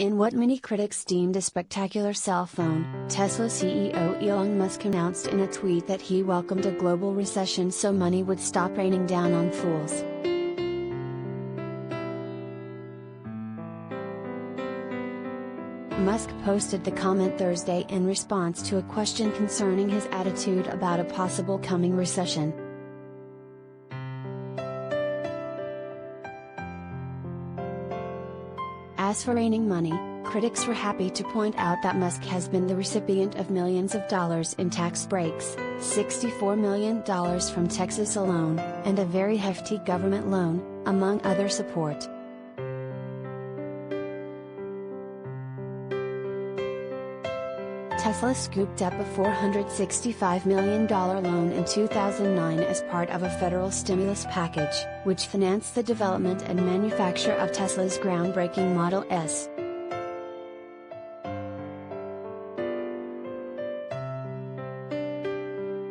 In what many critics deemed a spectacular cell phone, Tesla CEO Elon Musk announced in a tweet that he welcomed a global recession so money would stop raining down on fools. Musk posted the comment Thursday in response to a question concerning his attitude about a possible coming recession. As for raining money, critics were happy to point out that Musk has been the recipient of millions of dollars in tax breaks, $64 million from Texas alone, and a very hefty government loan, among other support. Tesla scooped up a $465 million loan in 2009 as part of a federal stimulus package, which financed the development and manufacture of Tesla's groundbreaking Model S.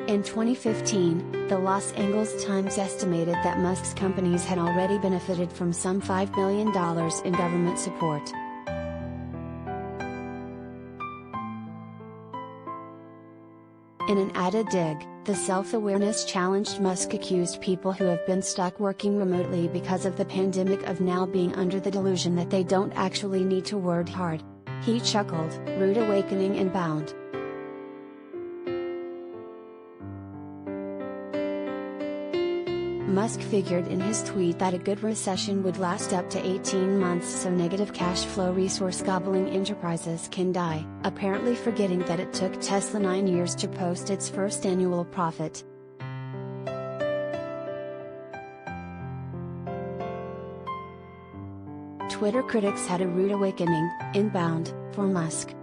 In 2015, the Los Angeles Times estimated that Musk's companies had already benefited from some $5 billion in government support. In an added dig, the Self-Awareness Challenge Musk accused people who have been stuck working remotely because of the pandemic of now being under the delusion that they don't actually need to work hard. He chuckled, "Rude awakening inbound." Musk figured in his tweet that a good recession would last up to 18 months so negative cash flow resource-gobbling enterprises can die, apparently forgetting that it took Tesla 9 years to post its first annual profit. Twitter critics had a rude awakening, inbound, for Musk.